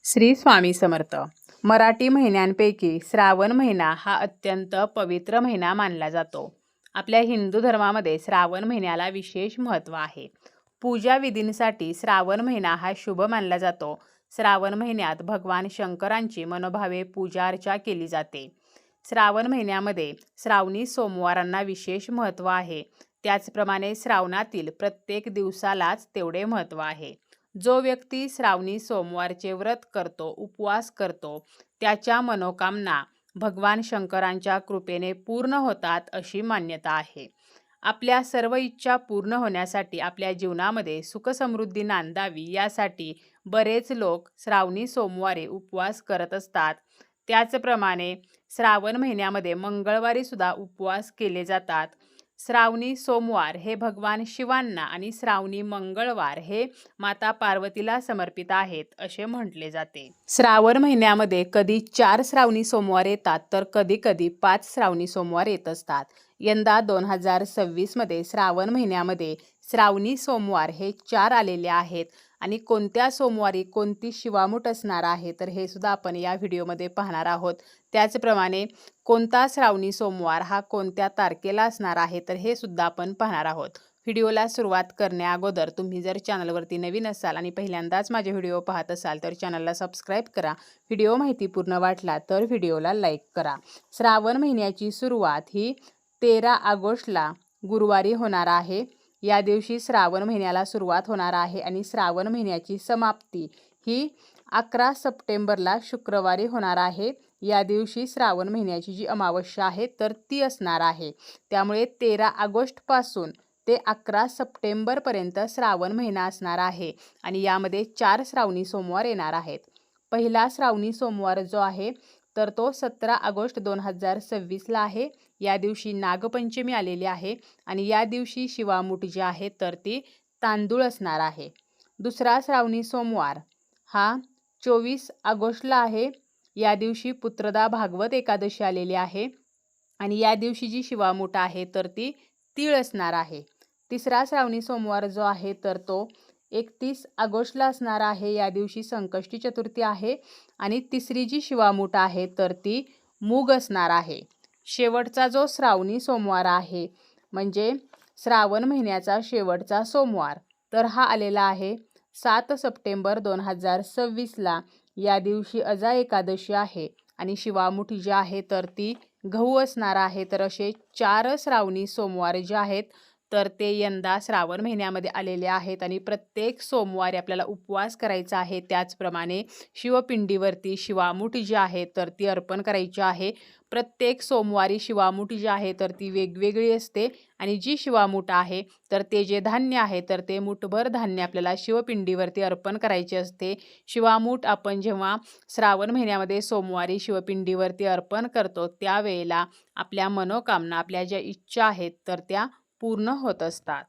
श्री स्वामी समर्थ। मराठी महिन्यांपैकी श्रावण महिना हा अत्यंत पवित्र महिना मानला जातो। आपल्या हिंदू धर्मामध्ये श्रावण महिन्याला विशेष महत्त्व आहे। पूजा विधींसाठी श्रावण महिना हा शुभ मानला जातो। श्रावण महिन्यात भगवान शंकरांची मनोभावे पूजा अर्चा केली जाते। श्रावण महिन्यामध्ये श्रावणी सोमवारांना विशेष महत्त्व आहे। त्याचप्रमाणे श्रावणातील प्रत्येक दिवसालाच तेवढे महत्त्व आहे। जो व्यक्ती श्रावणी सोमवारचे व्रत करतो, उपवास करतो, त्याच्या मनोकामना भगवान शंकरांच्या कृपेने पूर्ण होतात अशी मान्यता आहे। आपल्या सर्व इच्छा पूर्ण होण्यासाठी, आपल्या जीवनामध्ये सुखसमृद्धी नांदावी यासाठी बरेच लोक श्रावणी सोमवारी उपवास करत असतात। त्याचप्रमाणे श्रावण महिन्यामध्ये मंगळवारी सुद्धा उपवास केले जातात। श्रावणी सोमवार हे भगवान शिवांना आणि श्रावणी मंगळवार हे माता पार्वतीला समर्पित आहेत असे म्हटले जाते। श्रावण महिन्यामध्ये कधी 4 श्रावणी सोमवार येतात तर कधी कधी 5 श्रावणी सोमवार येत असतात। यंदा 2026 मध्ये श्रावण महिन्यामध्ये श्रावणी सोमवार हे 4 आलेले आहेत आणि कोणत्या सोमवारी कोणती शिवामूठ असणार आहे तर हे सुद्धा आपण या व्हिडिओमध्ये पाहणार आहोत। त्याचप्रमाणे कोणता श्रावणी सोमवार हा कोणत्या तारखेला असणार आहे तर हे सुद्धा आपण पाहणार आहोत। व्हिडिओला सुरुवात करण्या अगोदर तुम्ही जर चॅनलवरती नवीन असाल आणि पहिल्यांदाच माझे व्हिडिओ पाहत असाल तर चॅनलला सबस्क्राईब करा। व्हिडिओ माहितीपूर्ण वाटला तर व्हिडिओला लाईक करा। श्रावण महिन्याची सुरुवात ही 13 ऑगस्टला गुरुवारी होणार आहे। या दिवशी श्रावण महिन्याला सुरुवात होणार आहे आणि श्रावण महिन्याची समाप्ती ही 11 सप्टेंबरला शुक्रवारी होणार आहे। या दिवशी श्रावण महिन्याची जी अमावस्या आहे तर ती असणार आहे। त्यामुळे 13 ऑगस्ट पासून ते 11 सप्टेंबरपर्यंत श्रावण महिना असणार आहे आणि यामध्ये 4 श्रावणी सोमवार येणार आहेत। पहिला श्रावणी सोमवार जो आहे तर तो 17 ऑगस्ट 2026ला आहे। या दिवशी नागपंचमी आलेली आहे आणि या दिवशी शिवामूठ जी आहे तर ती तांदूळ असणार आहे। दुसरा श्रावणी सोमवार हा 24 ऑगस्टला आहे। या दिवशी पुत्रदा भागवत एकादशी आलेली आहे आणि या दिवशी जी शिवामूठ आहे तर ती तीळ असणार आहे। तिसरा श्रावणी सोमवार जो आहे तर तो 31 ऑगस्टला असणार आहे। या दिवशी संकष्टी चतुर्थी आहे आणि तिसरी जी शिवामूठ आहे तर ती मूग असणार आहे। शेवटचा जो श्रावणी सोमवार आहे म्हणजे श्रावण महिन्याचा शेवटचा सोमवार तर हा आलेला आहे 7 सप्टेंबर 2026ला। या दिवशी अजा एकादशी आहे आणि शिवामूठ जी आहे तर ती गहू असणार आहे। तर असे 4 श्रावणी सोमवार जे आहेत तर ते यंदा श्रावण महिन्यामध्ये आलेले आहेत आणि प्रत्येक सोमवारी आपल्याला उपवास करायचा आहे। त्याचप्रमाणे शिवपिंडीवरती शिवामूठ जी आहे तर ती अर्पण करायची आहे। प्रत्येक सोमवारी शिवामूठ जी आहे तर ती वेगवेगळी असते आणि जी शिवामूठ आहे तर ते जे धान्य आहे तर ते मुठभर धान्य आपल्याला शिवपिंडीवरती अर्पण करायचे असते। शिवामूठ आपण जेव्हा श्रावण महिन्यामध्ये सोमवारी शिवपिंडीवरती अर्पण करतो त्यावेळेला आपल्या मनोकामना, आपल्या ज्या इच्छा आहेत तर त्या पूर्ण होत असतात।